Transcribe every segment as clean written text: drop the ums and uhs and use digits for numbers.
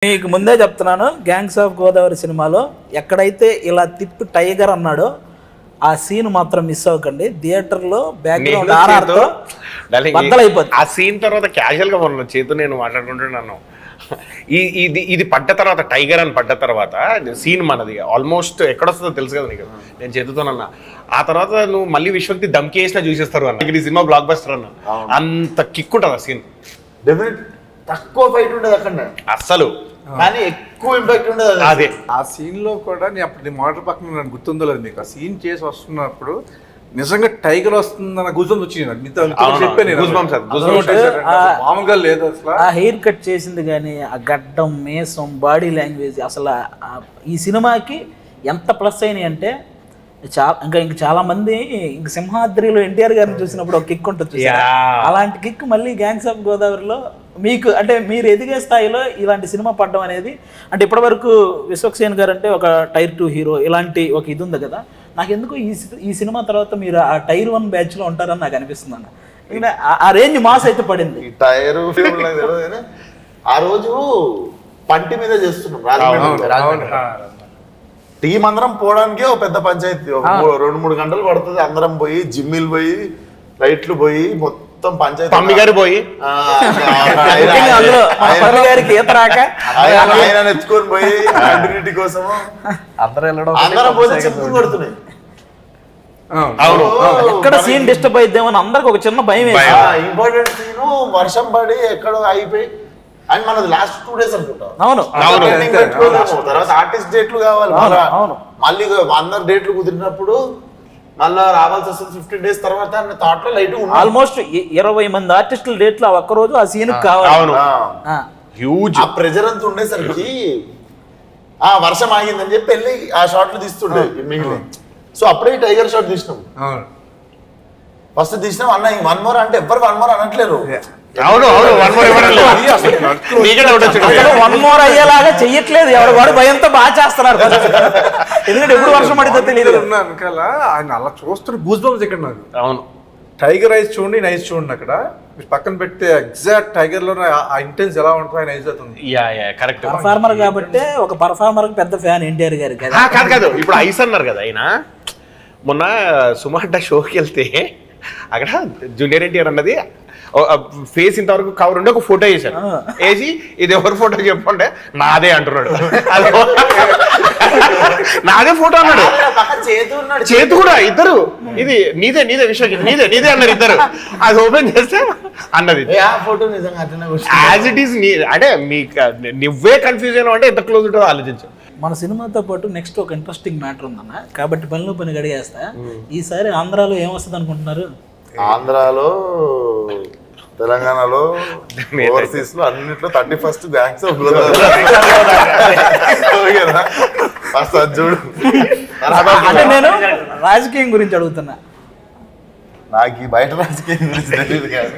మీకు ముందే చెప్తున్నాను, గ్యాంగ్స్ ఆఫ్ గోదావరి సినిమాలో ఎక్కడైతే ఇలా తిట్టు టైగర్ అన్నాడో ఆ సీన్ మాత్రం మిస్ అవ్వకండి. థియేటర్లో బ్యాక్గ్రౌండ్ ఆర్ఆర్తో బద్దలైపోతుంది. ఆ సీన్ తర్వాత క్యాజువల్గా మొన్న చేతు నేను మాట్లాడుకుంటున్నాను. ఇది పడ్డ తర్వాత, టైగర్ అని పడ్డ తర్వాత సీన్ మనది ఆల్మోస్ట్ ఎక్కడొస్తుందో తెలుసు కదా నీకు, నేను చేతుతోనన్నా. ఆ తర్వాత నువ్వు మళ్ళీ విశ్వక్తి దమ్కి వేసినా చూసేస్తారు అన్న. ఈ సినిమా బ్లాక్ బస్టర్ అన్న, అంత కిక్ ఉంటుంది ఆ సీన్. డెఫినెట్ తక్కువ ఫైట్ ఉండదు అక్కడ అస్సలు, కానీ ఎక్కువ ఇంపాక్ట్ ఉండదు. అదే ఆ సీన్ లో కూడా నేను అప్పుడు మోటార్ పక్కన నాకు గుర్తుందో లేదు మీకు, ఆ సీన్ చేసి వస్తున్నప్పుడు నిజంగా టైగర్ వస్తుందన్న గుజం వచ్చింది మామూలుగా లేదు అసలు. ఆ హెయిర్ కట్ చేసింది కానీ, ఆ గడ్డం, మేసం, బాడీ లాంగ్వేజ్, అసలు ఈ సినిమాకి ఎంత ప్లస్ అయినాయి అంటే ఇంకా చాలా మంది ఇంక సింహాద్రిలో ఎన్టీఆర్ గారిని చూసినప్పుడు ఒక కిక్ ఉంటుంది, అలాంటి కిక్ మళ్ళీ గ్యాంగ్స్ ఆఫ్ గోదావరిలో మీకు అంటే మీరు ఎదిగే స్థాయిలో ఇలాంటి సినిమా పడడం అనేది, అంటే ఇప్పటివరకు విశ్వక్సేన్ గారు అంటే ఒక టైర్ 2 హీరో, ఇలాంటి ఒక ఇది ఉంది కదా. నాకు ఎందుకు ఈ సినిమా తర్వాత మీరు ఆ టైర్ 1 బ్యాచ్లో ఉంటారని నాకు అనిపిస్తుంది అన్న. ఎందుకంటే ఆ రేంజ్ మాస్ అయితే పడింది. టైర్ ఆ రోజు పంటి మీద చేస్తున్నాం, టీం అందరం పోవడానికే ఒక పెద్ద పంచాయతీ, 2-3 గంటలు పడుతుంది. అందరం పోయి జిమ్మిల్ పోయి లైట్లు పోయి మొత్తం పంచాయతీ, మమ్మీ గారు పోయి ఆయన ఎత్తుకొని పోయి కంటిన్యూటీ కోసం అందరం పోతే చెప్పులు కొడుతున్నాయి. ఎక్కడ సీన్ డిస్టర్బ్ అయిద్దామని అందరికి ఒక చిన్న భయం. ఇంపార్టెంట్ సీను వర్షం పడి ఎక్కడో అయిపోయి, అండ్ మనది లాస్ట్ 2 days అనుకుంటా. అవును, తర్వాత ఆర్టిస్ట్ డేట్లు కావాలి, మళ్ళీ అందరు డేట్లు కుదిరినప్పుడు మళ్ళీ రావాల్సి వస్తుంది 15 days తర్వాత అన్న థాట్ లో లైట్. ఆల్మోస్ట్ 20 మంది ఆర్టిస్టుల డేట్లు ఆ ఒక్క రోజు ఆ సీన్ కావాలి. ఆ ప్రెజర్ అంతా ఉండేసరికి ఆ వర్షం ఆగిందని చెప్పి వెళ్ళి ఆ షాట్లు తీస్తుండే మిగిలిన. సో అప్పుడే టైగర్ షాట్ తీసినాం, ఫస్ట్ తీసినాం. అన్న 1 more అంటే ఎవ్వరు 1 more అనట్లేరు. అవును అవును, 1 more 1 more అయ్యేలాగా చెయ్యట్లేదు, ఎవరు వాడు భయంతో బాగా చేస్తున్నారు. ఎందుకంటే ఎప్పుడు వర్షం పడితే తెలియదు. వెనకాల ఆయన అలా చూస్తున్న గూస్ బంప్స్ ఇక్కడ నాకు. అవును, టైగర్ ఐస్ చూడండి, ఆయన ఐస్ చూడండి, అక్కడ పక్కన పెడితే ఎగ్జాక్ట్ టైగర్ లో ఆ ఇంటెన్స్ ఎలా ఉంటుందో ఆయన ఐస్ అవుతుంది. కరెక్ట్. పర్ఫార్మర్ కాబట్టి ఒక పర్ఫార్మర్ పెద్ద ఫ్యాన్ ఎన్టీఆర్ గారు కదా. కాదు ఇప్పుడు ఐస్ అన్నారు కదా ఆయన. మొన్న సుమార్ట షోకి వెళ్తే అక్కడ జూనియర్ ఎన్టీఆర్ అన్నది ఫేస్ ఇంతవరకు కవర్ ఉండి ఒక ఫోటో వేసాను, వేసి ఇది ఎవరి ఫోటో చెప్పంటే నాదే అంటున్నాడు. నాదే ఫోటో అన్నాడు, చేతు కూడా ఇద్దరు, ఇది నీదే నీదే విషయం నీదే నీదే అన్నారు ఇద్దరు. అది ఓపెన్ చేస్తే అన్నది యాజ్ ఇట్ ఈస్. అంటే నువ్వే కన్ఫ్యూజ్ అయినా అంటే ఎంత క్లోజ్ ఉంటుందో ఆలోచించు. మన సినిమాతో పాటు నెక్స్ట్ ఒక ఇంట్రెస్టింగ్ మ్యాటర్ ఉందన్న, కాబట్టి పనిలో పని గడిగేస్తా. ఈసారి ఆంధ్రాలో ఏమొస్తుంది అనుకుంటున్నారు? ఆంధ్రాలో, తెలంగాణలో, ఓవర్సీస్ లో అన్నిట్లో 31st గ్యాంగ్స్ ఆఫ్ గోదావరి. చూడు, అంటే నేను రాజకీయం గురించి అడుగుతున్నా. నాకు ఈ బయట రాజకీయం గురించి తెలియదు కానీ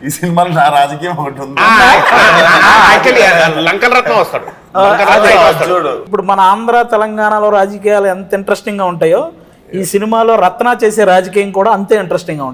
ఈ సినిమాలో నా రాజకీయం ఒకటి ఉంది. లంకల రత్నం వస్తాడు చూడు. ఇప్పుడు మన ఆంధ్ర తెలంగాణలో రాజకీయాలు ఎంత ఇంట్రెస్టింగ్ గా ఉంటాయో, ఈ సినిమాలో రత్న చేసే రాజకీయం కూడా అంతే ఇంట్రెస్టింగ్ గా ఉంటుంది.